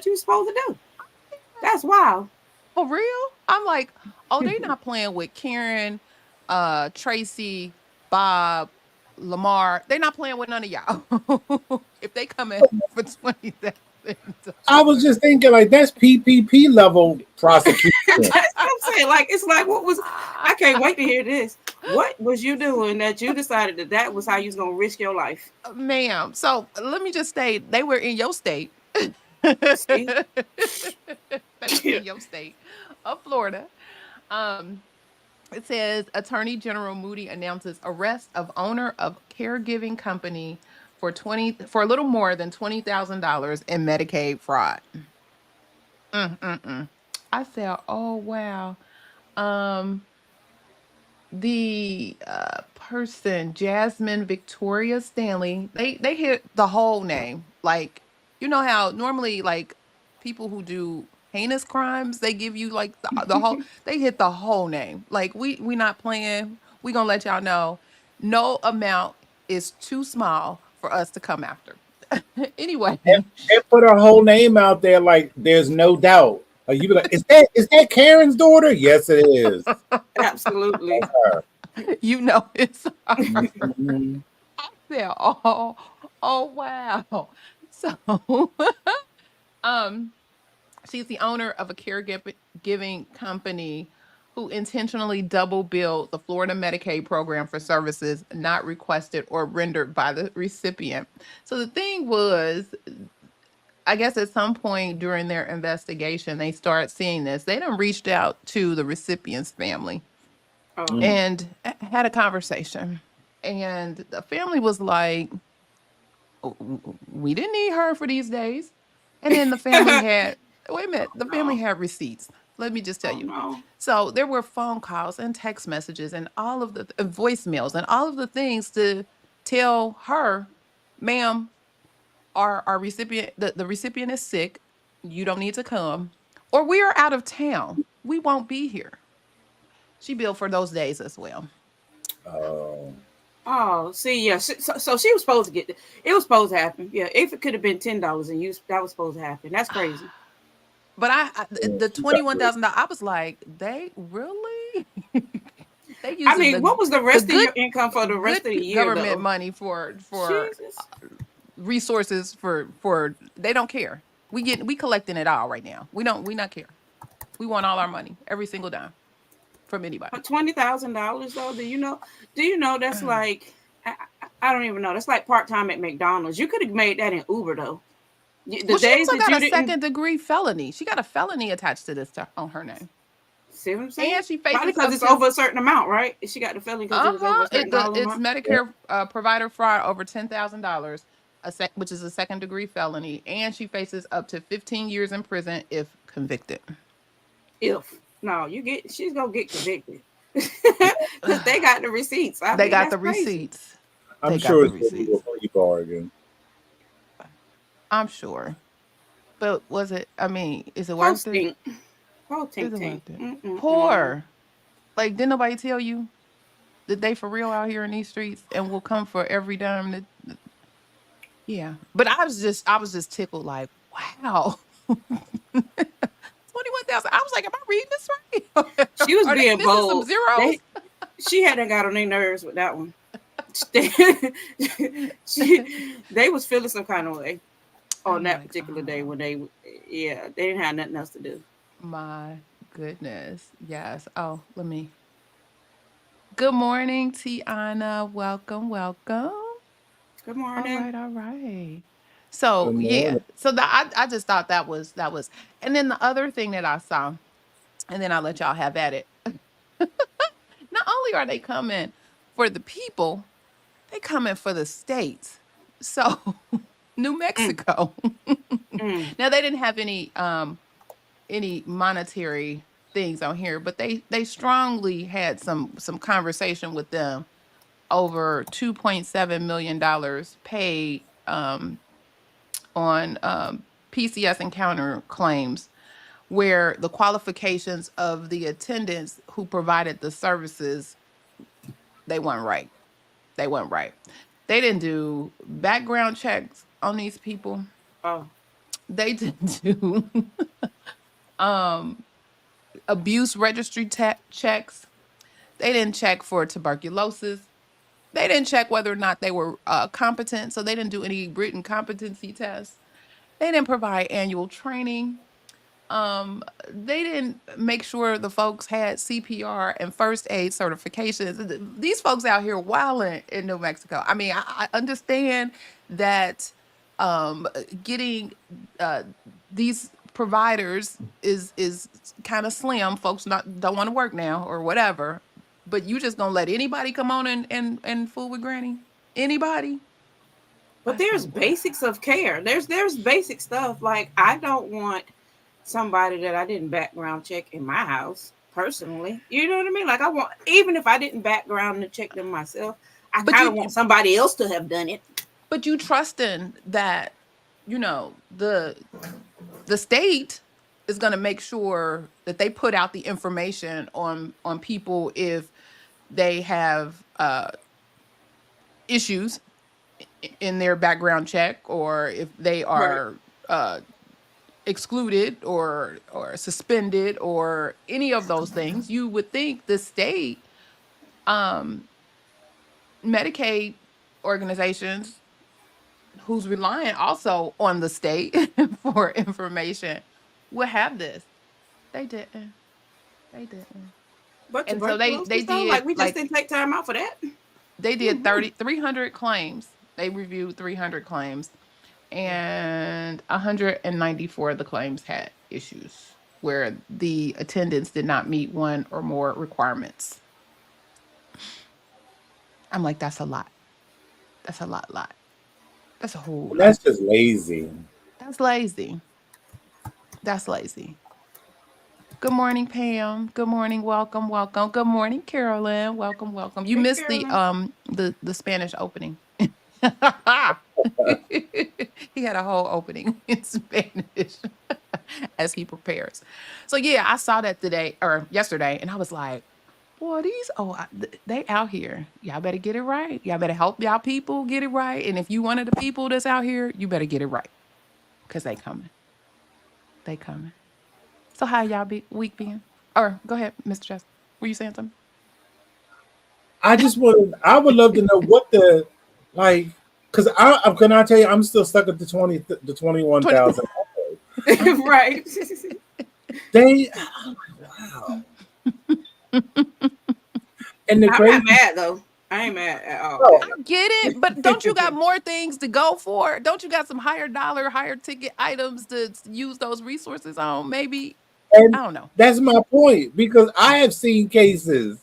you supposed to do. That's wild. For real? I'm like, oh, they not playing with Karen, Tracy, Bob, Lamar. They not playing with none of y'all. If they come in for I was $20,000. just thinking like that's PPP level prosecution. That's what I'm saying. Like it's like what was I can't wait to hear this. What was you doing that you decided that that was how you was gonna risk your life? Ma'am. So let me just state they were in your state. See? They was in your state of Florida. Um, it says Attorney General Moody announces arrest of owner of caregiving company for a little more than $20,000 in Medicaid fraud. Mm-mm-mm. I said, oh wow. Um, the person Jasmine Victoria Stanley, they hit the whole name. Like, you know how normally like people who do heinous crimes, they give you like the whole, they hit the whole name. Like we not playing. We gonna let y'all know no amount is too small for us to come after. Anyway. And put her whole name out there like there's no doubt. Like you be like, is that Karen's daughter? Yes, it is. Absolutely. You know it's her. Mhm. I said, oh wow. So um she's the owner of a caregiving giving company who intentionally double billed the Florida Medicaid program for services not requested or rendered by the recipient. So the thing was, I guess at some point during their investigation, they started seeing this. They done reached out to the recipient's family Oh. Mm. and had a conversation. And the family was like, we didn't need her for these days. And then the family had, wait a minute, the family No. had receipts. Let me just tell Oh you. no. So there were phone calls and text messages and all of the voicemails and all of the things to tell her, ma'am, our recipient, the recipient is sick. You don't need to come. Or we are out of town. We won't be here. She billed for those days as well. Oh. Oh, see, yeah. So she was supposed to get it. Was supposed to happen. Yeah, if it could have been $10 and you that was supposed to happen. That's crazy. But Yeah, the she got it. $21,000, I was like, they really they I using mean, what was the the rest of good your income for the rest of the year government though? money for Jesus. resources for they don't care. We collecting it all right now. We not care. We want all our money, every single dime from anybody. But $20,000 though, do you know? Do you know that's like I don't even know. That's like part time at McDonald's. You could have made that in Uber though. The Well, she days also that got you a didn't second degree felony. She got a felony attached to this on her name, see what I'm saying, and she probably faces because up it's to over a certain amount, right? She got the feeling because it was over a certain dollar it's amount. Yeah. Medicare provider fraud over $10,000, which is a second degree felony, and she faces up to 15 years in prison if convicted. If no, you get she's gonna get convicted because they got the receipts. I They mean, got that's the crazy. receipts. I'm They got sure the it's going to be receipts. a plea bargain. I'm sure. But was it? I mean, is it Poor worth it? stink, poor Is tink it tink. worth it? Mm-mm-mm. Poor. Like, didn't nobody tell you that they for real out here in these streets and will come for every dime that. Yeah. But I was just tickled. Like, wow. 21,000. I was like, am I reading this right? She was Are they being missing some bold. zeros? She hadn't got on their nerves with that one. she, they was feeling some kind of way on I'm that like, particular day oh when yeah, they didn't have nothing else to do. my goodness. Yes. Oh, let me. Good morning, Tiana. Welcome, welcome. Good All morning. right, all right. So Good yeah. morning. So I just thought that was, and then the other thing that I saw, and then I'll let y'all have at it. Not only are they coming for the people, they coming for the states. So New Mm, Mexico. mm. Now they didn't have any monetary things on here, but they strongly had some conversation with them over $2.7 million paid on PCS encounter claims where the qualifications of the attendants who provided the services, they weren't right. They weren't right. They didn't do background checks on these people. Oh, They didn't do abuse registry checks. They didn't check for tuberculosis. They didn't check whether or not they were competent, so they didn't do any written competency tests. They didn't provide annual training. They didn't make sure the folks had CPR and first aid certifications. These folks out here wilding in New Mexico. I mean, I understand that getting these providers is kind of slim. Folks don't want to work now or whatever. But you just gonna let anybody come on and fool with Granny? Anybody? But there's basics of care. There's basic stuff. Like, I don't want somebody that I didn't background check in my house personally. You know what I mean? Like, I want, even if I didn't background and check them myself, I kind of want somebody else to have done it. But you trusting that, you know, the state is going to make sure that they put out the information on people if they have issues in their background check, or if they are excluded or suspended or any of those things. You would think the state Medicaid organizations who's relying also on the state for information would have this. They didn't. But And so they did, like, we just didn't take time out for that. They did 300 claims. They reviewed 300 claims, and 194 of the claims had issues where the attendants did not meet one or more requirements. I'm like, that's a lot. That's a lot. That's a whole lot. That's just lazy. That's lazy. Good morning, Pam. Good morning. Welcome. Good morning, Carolyn. Welcome. You Hey, missed Carolyn. the Spanish opening. He had a whole opening in Spanish as he prepares. So yeah, I saw that today or yesterday, and I was like, boy, they out here. Y'all better get it right. Y'all better help y'all people get it right. And if you one of the people that's out here, you better get it right, because they coming. So how y'all week been? Or go ahead, Mr. Chester. Were you saying something? I would love to know what the, like, because I'm gonna tell you, I'm still stuck at the 21,000. Right. Wow. And I'm not mad though. I ain't mad at all. I get it, but don't you got more things to go for? Don't you got some higher ticket items to use those resources on? Maybe. And I don't know. That's my point, because I have seen cases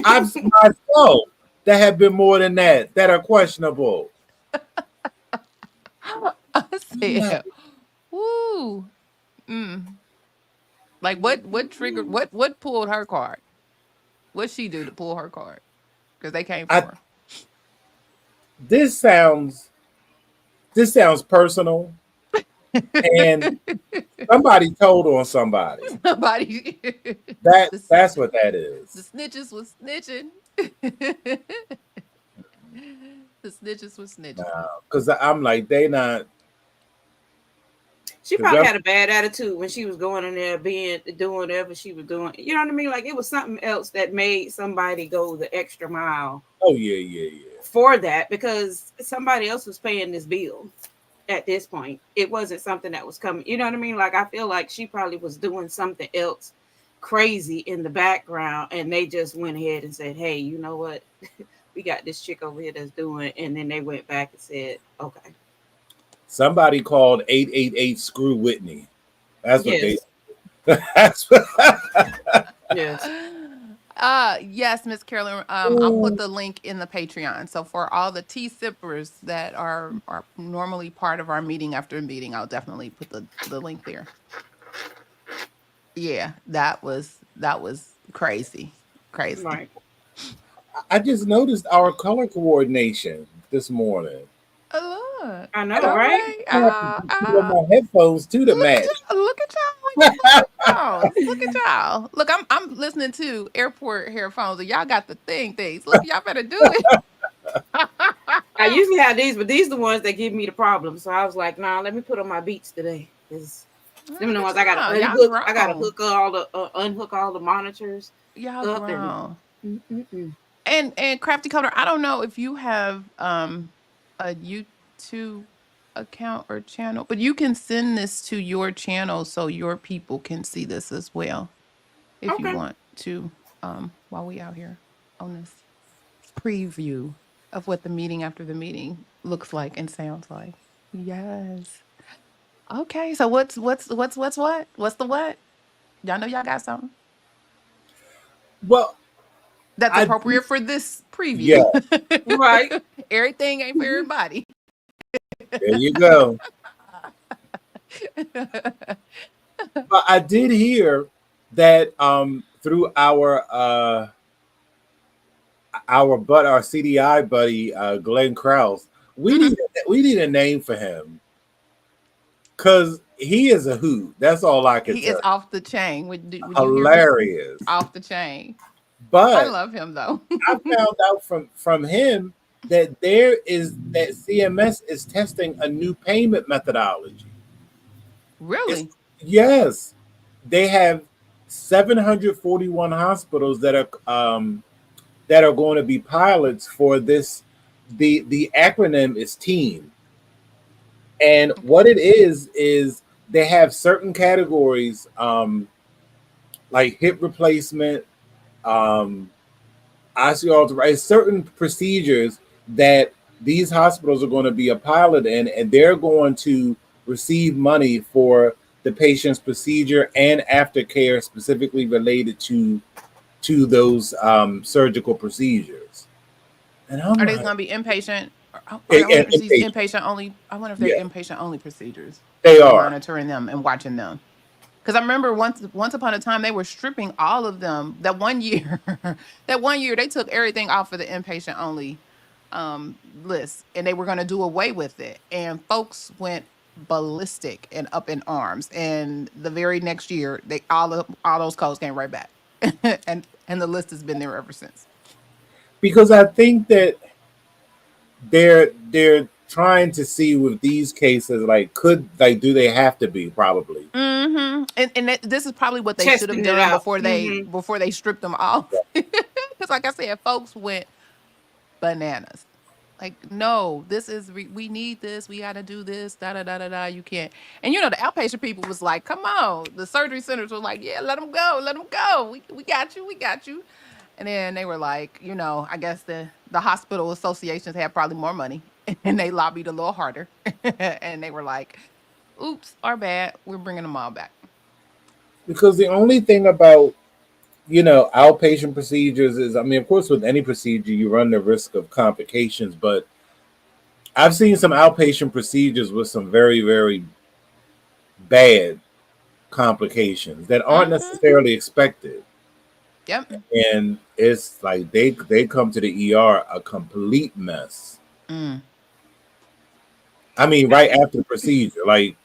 I've seen myself that have been more than that are questionable. I said, woo. Like what triggered, what pulled her card? What'd she do to pull her card? Because they came for her. This sounds personal, and somebody told on somebody. That's what that is. The snitches was snitching. The snitches was snitching. Because I'm like, they not. She probably had a bad attitude when she was going in there doing whatever she was doing. You know what I mean? Like, it was something else that made somebody go the extra mile. Oh, yeah. For that, because somebody else was paying this bill at this point. It wasn't something that was coming. You know what I mean? Like, I feel like she probably was doing something else crazy in the background, and they just went ahead and said, hey, you know what? We got this chick over here that's doing, and then they went back and said, okay. Somebody called 888 Screw Whitney. That's what yes. That's what. Yes, Miss Carolyn. I'll put the link in the Patreon. So for all the tea sippers that are normally part of our meeting after meeting, I'll definitely put the link there. Yeah, that was crazy. Right. I just noticed our color coordination this morning. Look. I know, right? My headphones too to match. Look at y'all. Look, I'm listening to airport headphones, and y'all got the things. Look, y'all better do it. I usually have these, but these are the ones that give me the problem. So I was like, nah, let me put on my beats today. Cause them are the Look ones I gotta at y'all. Y'all unhook. I gotta grown. hook all the unhook all the monitors Y'all up and. grown. Mm-mm-mm. And Crafty Coder, I don't know if you have a YouTube account or channel, but you can send this to your channel so your people can see this as well if you Okay. want to, while we out here on this preview of what the meeting after the meeting looks like and sounds like. Yes. Okay, so what's what? What's the what? Y'all know y'all got something Well, that's I appropriate for this yeah, preview. Right. Everything ain't for everybody. there you go. But I did hear that through our CDI buddy Glenn Krause, Mhm. we need a name for him because he is a hoot. That's all I can He tell is you. off the chain. When you hear him, Hilarious. off the chain. I But love him though. I found out from him that that CMS is testing a new payment methodology. It's Really? yes, they have 741 hospitals that are going to be pilots for this. The acronym is TEAM, and what Okay. it is they have certain categories like hip replacement, um, osteoarthritis, certain procedures that these hospitals are going to be a pilot in, and they're going to receive money for the patient's procedure and aftercare specifically related to those surgical procedures. And I'm Are these like, going to be inpatient? I wonder if these inpatient, inpatient only. I wonder if they're yeah, inpatient only procedures, they and they're are monitoring them and watching them. Because I remember once upon a time they were stripping all of them. That one year, that one year they took everything off of the inpatient only list, and they were going to do away with it. And folks went ballistic and up in arms. And the very next year, they all those codes came right back, and the list has been there ever since. because I think that they're trying to see with these cases like do they have to be probably. This is probably what they should have Testing it done out. Hmm. before they stripped them off. Because, like I said, folks went bananas. Like, no, this is we need this. We got to do this. Da da da da da. You can't. And the outpatient people was like, "Come on." The surgery centers were like, "Yeah, let them go. Let them go. We got you. We got you." And then they were like, I guess the hospital associations had probably more money, and they lobbied a little harder, and they were like, "Oops, our bad. We're bringing them all back." Because the only thing about outpatient procedures is, I mean, of course, with any procedure, you run the risk of complications, but I've seen some outpatient procedures with some very, very bad complications that aren't Mm-hmm. necessarily expected. Yep. And it's like they come to the ER a complete mess. Mm. I mean, I right think. after the procedure, like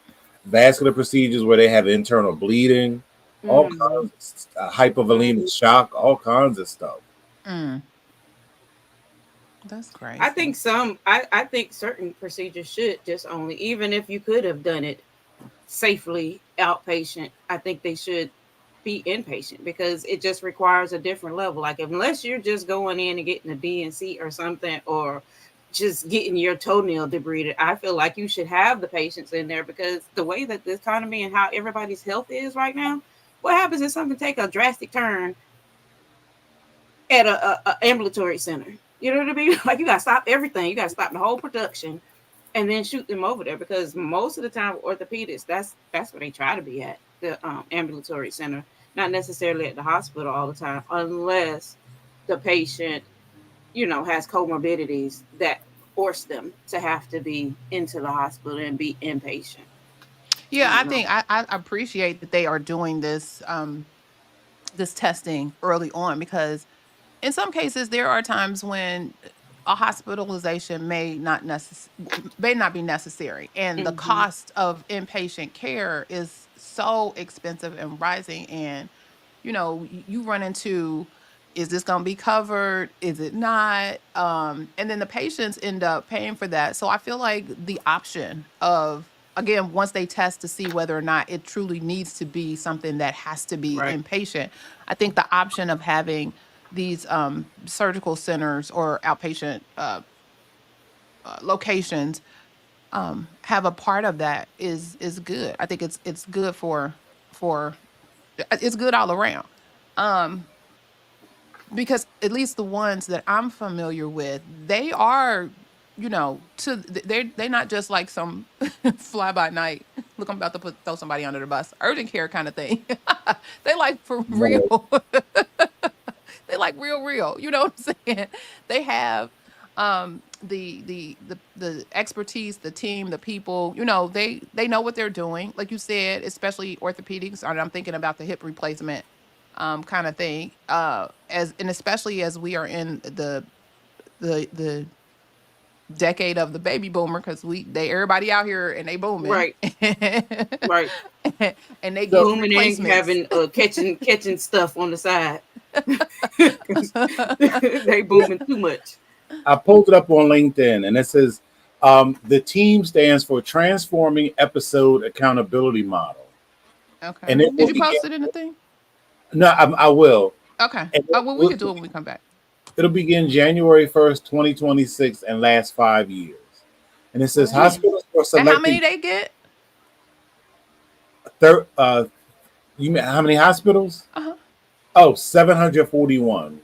vascular procedures where they have internal bleeding, all Hmm. kinds of hypovolemic shock, all kinds of stuff. Mm. That's I crazy. think some. I think certain procedures should just only, even if you could have done it safely outpatient. I think they should be inpatient because it just requires a different level. Like unless you're just going in and getting a DNC or something, or just getting your toenail debrided, I feel like you should have the patients in there because the way that the economy and how everybody's health is right now, what happens if something take a drastic turn at a ambulatory center? You know what I mean? Like you got to stop everything. You got to stop the whole production and then shoot them over there because most of the time orthopedics, that's where they try to be at the ambulatory center, not necessarily at the hospital all the time, unless the patient has comorbidities that force them to have to be into the hospital and be inpatient. Yeah, I I don't know. think I appreciate that they are doing this testing early on because in some cases there are times when a hospitalization may not be necessary, and the Hmm. cost of inpatient care is so expensive and rising. And you run into is this going to be covered? Is it not? And then the patients end up paying for that. So I feel like the option of, again, once they test to see whether or not it truly needs to be something that has to be Right. inpatient, I think the option of having these surgical centers or outpatient locations have a part of that is good. I think it's good for it's good all around. Because at least the ones that I'm familiar with, they are, they're not just like some fly by night. Look, I'm about to throw somebody under the bus. Urgent care kind of thing. They like for Right. real. They like real. You know what I'm saying? They have the expertise, the team, the people. They know what they're doing. Like you said, especially orthopedics. And I'm thinking about the hip replacement kind of thing. Especially as we are in the decade of the baby boomer, because everybody out here and they booming, Right. Right. and they get So, Booming in, replacements. having catching stuff on the side. 'Cause they booming too much. I pulled it up on LinkedIn, and it says the team stands for Transforming Episode Accountability Model, Okay. and it Did will you begin. post it in the thing? No, I will. Okay. And Oh, well, we could do it when we come back. it'll begin January 1st, 2026, and last 5 years. And it says Ooh. hospitals are And how many selecting. they get? You mean how many hospitals? Uh-huh. Oh, 741.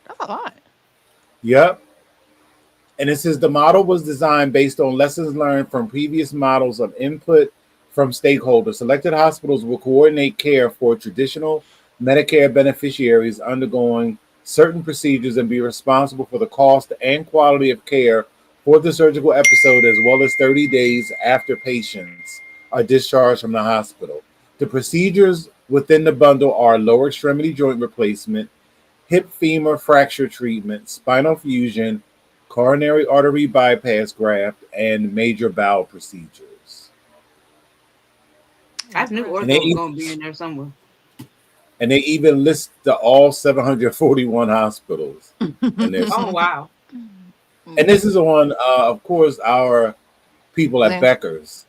That's a lot. Yep. And it says the model was designed based on lessons learned from previous models of input from stakeholders. Selected hospitals will coordinate care for traditional Medicare beneficiaries undergoing certain procedures and be responsible for the cost and quality of care for the surgical episode, as well as 30 days after patients are discharged from the hospital. The procedures within the bundle are lower extremity joint replacement, hip femur fracture treatment, spinal fusion, coronary artery bypass graft, and major bowel procedures. I knew And ortho was gonna be in there somewhere. they even list all 741 hospitals in their. Oh wow. And this is on, of course, our people at Lynn. Becker's.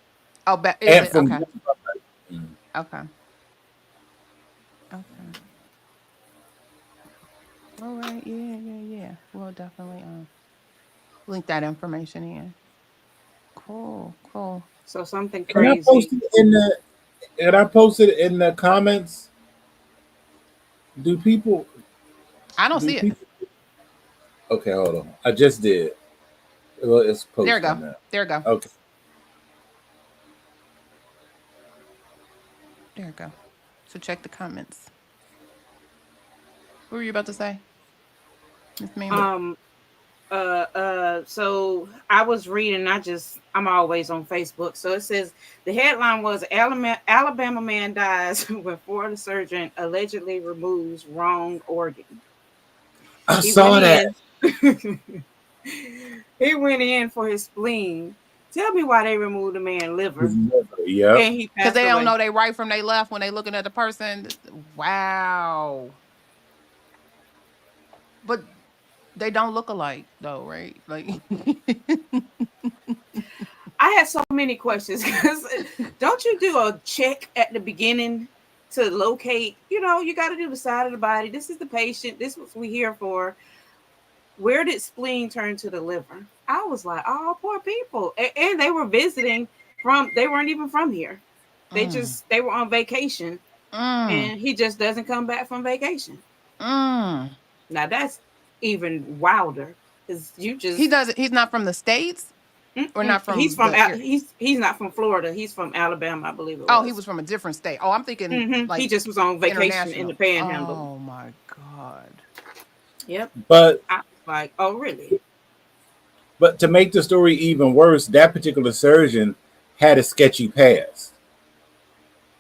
Oh, is And it? from Okay. Okay. All right. Yeah. We'll definitely link that information in. Cool. So something And I crazy. posted in the comments. Do people? I don't see it. Okay, hold on. I just did. Well, it's posted. There we go. Now. There we go. Okay. There we go. So check the comments. What were you about to say, Miss Mimi? So I was reading, I'm always on Facebook. So it says the headline was Alabama man dies when Florida surgeon allegedly removes wrong organ. I saw that. He went in for his spleen. Tell me why they removed the man's liver. Yeah. And he Because passed they don't away. know they right from they left when they looking at the person. Wow. But they don't look alike though, right? Like I had so many questions because don't you do a check at the beginning to locate? You got to do the side of the body. This is the patient. This is what we're here for. Where did spleen turn to the liver? I was like, oh, poor people. And they were visiting they weren't even from here. They were on vacation. And he just doesn't come back from vacation. Now that's even wilder because he's not from the States. Or not from he's not from Florida. He's from Alabama, I believe it was. Oh, he was from a different state. Oh, I'm thinking like he just was on vacation in the Panhandle. Oh my God. Yep. But I was like, oh really? But to make the story even worse, that particular surgeon had a sketchy past.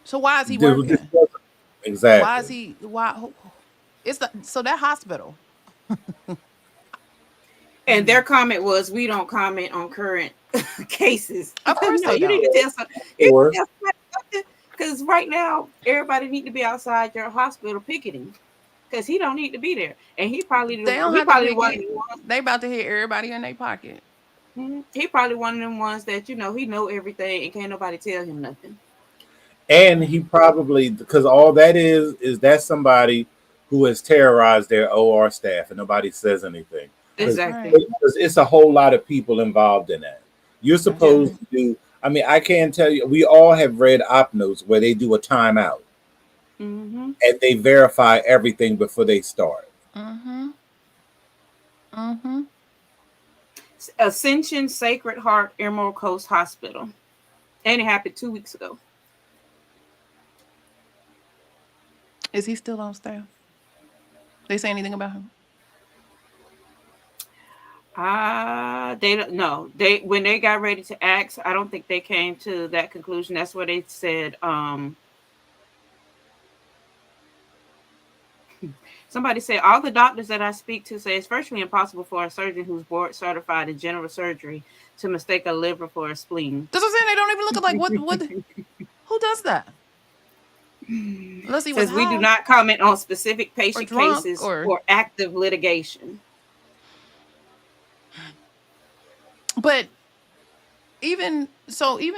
So why is he working? Exactly. Why is he? Why? So that hospital. And their comment was, "We don't comment on current cases." Of course, no, you need to tell something. Because right now, everybody need to be outside your hospital picketing. because he don't need to be there, and he probably They don't he have probably to one of get. the ones. They about to hit everybody in their pocket. He probably one of them ones that he know everything and can't nobody tell him nothing. And he probably, because all that is that somebody who has terrorized their OR staff and nobody says anything. Because Exactly. Right. it's a whole lot of people involved in that. You're supposed to do, I mean, I can't tell you, we all have read op notes where they do a timeout Mm-hmm. and they verify everything before they start. Mm-hmm. Mm-hmm. Ascension Sacred Heart Emerald Coast Hospital, and it happened 2 weeks ago. Is he still on staff? They say anything about him? They don't know. They when they got ready to ask, I don't think they came to that conclusion. That's what they said. Somebody said all the doctors that I speak to say it's virtually impossible for a surgeon who's board certified in general surgery to mistake a liver for a spleen. That's what I'm saying. They don't even look at like what who does that? Unless he was Says we do high not comment on specific or patient drunk cases or. or active litigation. But even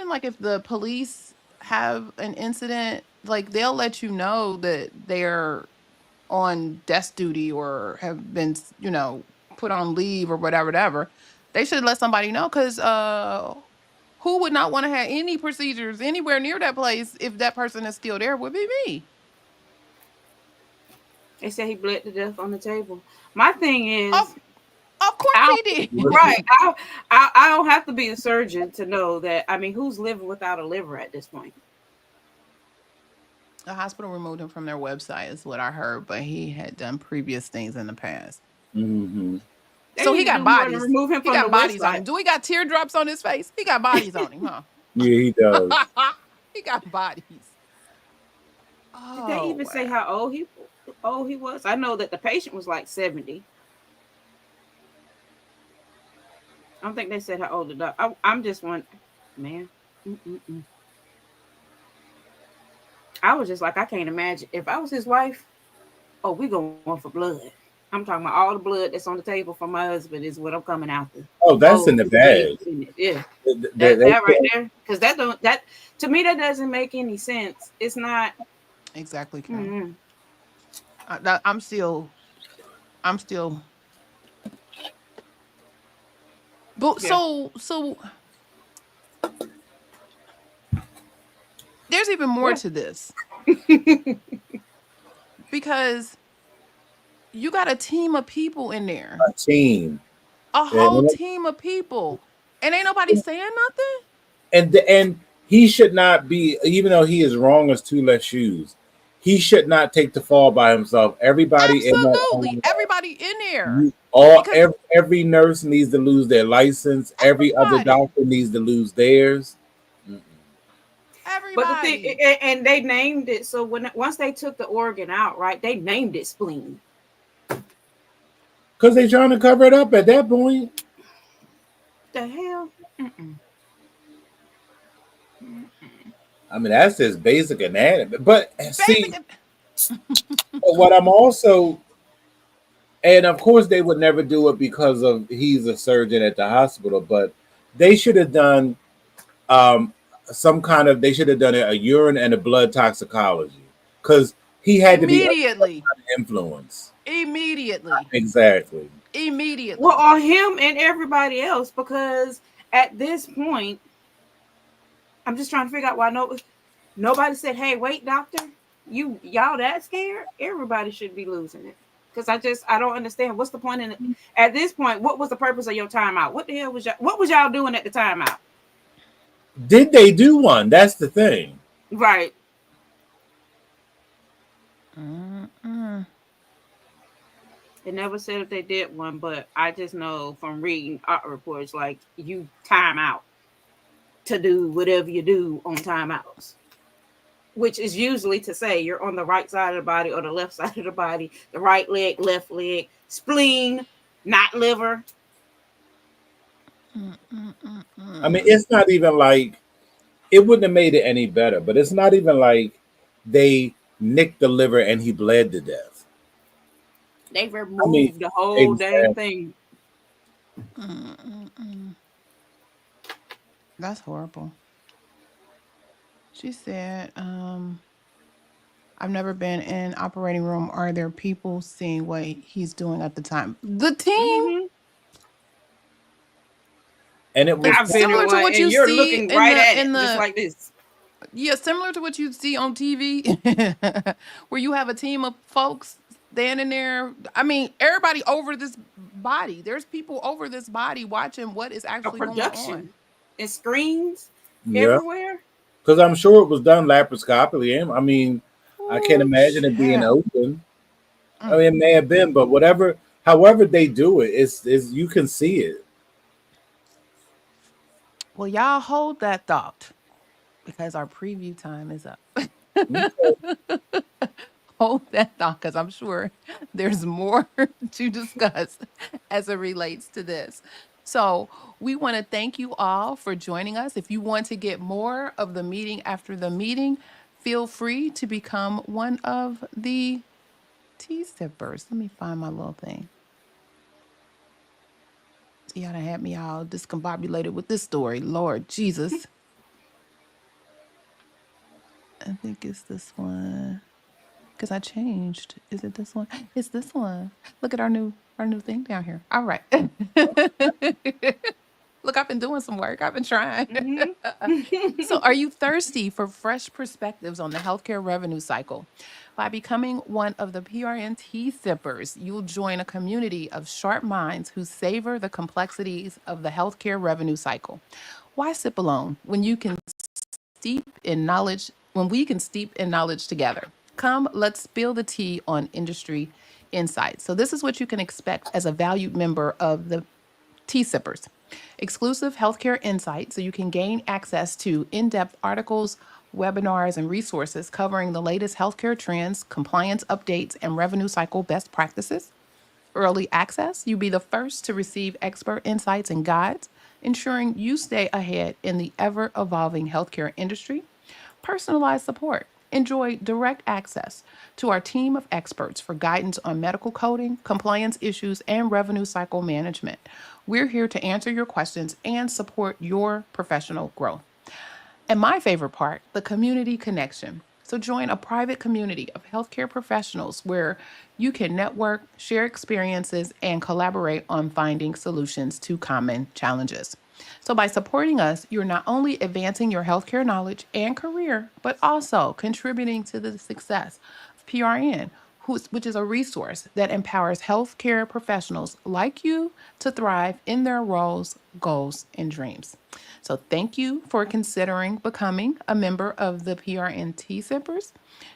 like if the police have an incident, like they'll let you know that they're on desk duty or have been, put on leave or whatever. They should let somebody know, because who would not want to have any procedures anywhere near that place if that person is still there? Would be me. They said he bled to death on the table. My thing is, of course he did. Right. I don't have to be a surgeon to know that. I mean, who's living without a liver at this point? The hospital removed him from their website, is what I heard, but he had done previous things in the past. Mm-hmm. So he got bodies. Remove him he from got the bodies website. on him. Do he got teardrops on his face? He got bodies on him, huh? Yeah, he does. He got bodies. Did they even say how old he was? I know that the patient was like 70. I don't think they said how old the doctor. I'm just one, man. I was just like, I can't imagine if I was his wife. Oh, we going for blood. I'm talking about all the blood that's on the table for my husband is what I'm coming after. Oh, that's in the bag. Yeah, that right there, because that to me that doesn't make any sense. It's not exactly. Mm-hmm. I'm still. But Yeah. so there's even more to this. Because you got a team of people in there. A team. A whole team of people. And ain't nobody saying nothing? And he should not be, even though he is wrong as two less shoes, he should not take the fall by himself. Everybody Absolutely. Everybody in there. Every nurse needs to lose their license. Every other doctor needs to lose theirs. Everybody. But the thing, and they named it. So once they took the organ out, right, they named it spleen. Because they're trying to cover it up at that point. The hell? I mean, that's just basic anatomy. But see, what I'm also, and of course they would never do it because of he's a surgeon at the hospital, but they should have done they should have done a urine and a blood toxicology, because he had to be immediately influence. Immediately. Exactly. Immediately. Well, on him and everybody else, because at this point, I'm just trying to figure out why nobody said, "Hey, wait, doctor, y'all that scared?" Everybody should be losing it, because I don't understand what's the point in it. At this point. What was the purpose of your timeout? What the hell was y'all doing at the timeout? Did they do one? That's the thing, right? It never said if they did one, but I just know from reading art reports, like, you time out to do whatever you do on timeouts, which is usually to say you're on the right side of the body or the left side of the body, the right leg, left leg, spleen, not liver. I mean, it's not even like, it wouldn't have made it any better, but it's not even like they nicked the liver and he bled to death. They I mean, removed the whole dang exactly. thing. That's horrible. She said, I've never been in operating room. Are there people seeing what he's doing at the time? The team, Hmm. And it was I've been in similar to one, what and you you're see looking in right the at it, just like this. yeah, similar to what you see on TV, where you have a team of folks standing there. I mean, everybody over this body. There's people over this body watching what is A actually going on. production and screens yeah, everywhere. because I'm sure it was done laparoscopically. I mean, I can't Oh, imagine it being child. open. I Mm. mean, it may have been, but whatever, however they do it, it's you can see it. Well, y'all hold that thought because our preview time is up. Okay. Hold that thought because I'm sure there's more to discuss as it relates to this. So, we want to thank you all for joining us. If you want to get more of the meeting after the meeting, feel free to become one of the tea sippers. Let me find my little thing. See how they had me all discombobulated with this story. Lord Jesus. I think it's this one. Because I changed. Is it this one? It's this one. Look at our new thing down here. All right. Look, I've been doing some work. I've been trying. Hmm. So, are you thirsty for fresh perspectives on the healthcare revenue cycle? By becoming one of the PRNT sippers, you'll join a community of sharp minds who savor the complexities of the healthcare revenue cycle. Why sip alone when you can steep in knowledge when we can steep in knowledge together? Come, let's spill the tea on industry insights. So this is what you can expect as a valued member of the Tea Sippers. Exclusive healthcare insights so you can gain access to in-depth articles, webinars, and resources covering the latest healthcare trends, compliance updates, and revenue cycle best practices. Early access, you'll be the first to receive expert insights and guides, ensuring you stay ahead in the ever evolving healthcare industry. Personalized support. Enjoy direct access to our team of experts for guidance on medical coding, compliance issues, and revenue cycle management. We're here to answer your questions and support your professional growth. And my favorite part, the community connection. So join a private community of healthcare professionals where you can network, share experiences, and collaborate on finding solutions to common challenges. So by supporting us, you're not only advancing your healthcare knowledge and career, but also contributing to the success of PRN, which is a resource that empowers healthcare professionals like you to thrive in their roles, goals, and dreams. So thank you for considering becoming a member of the PRNT Sippers.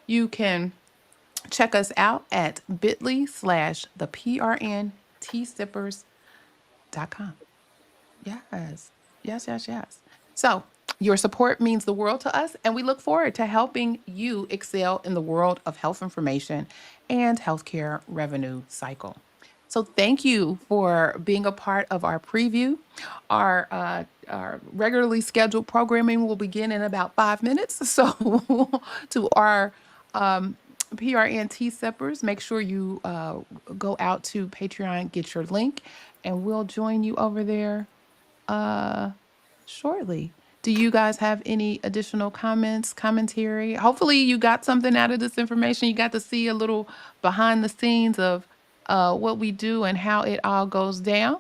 You can check us out at bit.ly/the PRNTsippers.com. Yes, yes, yes, yes. So your support means the world to us, and we look forward to helping you excel in the world of health information and healthcare revenue cycle. So thank you for being a part of our preview. Our regularly scheduled programming will begin in about 5 minutes. So to our PRNT Sippers, make sure you go out to Patreon, get your link, and we'll join you over there shortly. Do you guys have any additional comments, commentary? Hopefully, you got something out of this information. You got to see a little behind the scenes of what we do and how it all goes down.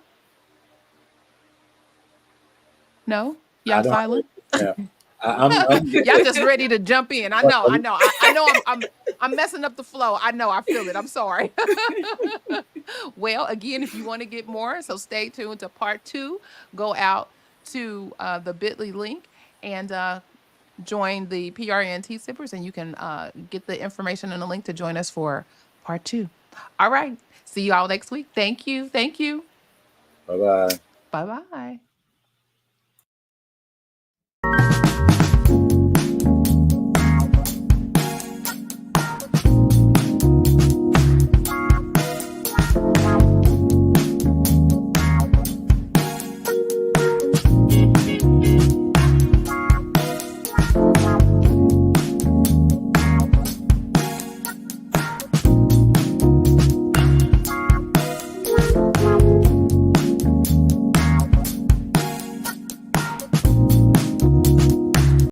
No? I Y'all don't. silent? Yeah, I'm Y'all good. just ready to jump in. I But know, I know. I know I'm messing up the flow. I know, I feel it. I'm sorry. Well, again, if you want to get more, so stay tuned to part 2. Go out to the bit.ly link and join the PRNT Sippers, and you can get the information and the link to join us for part 2. All right. See you all next week. Thank you. Thank you. Bye bye. Bye-bye.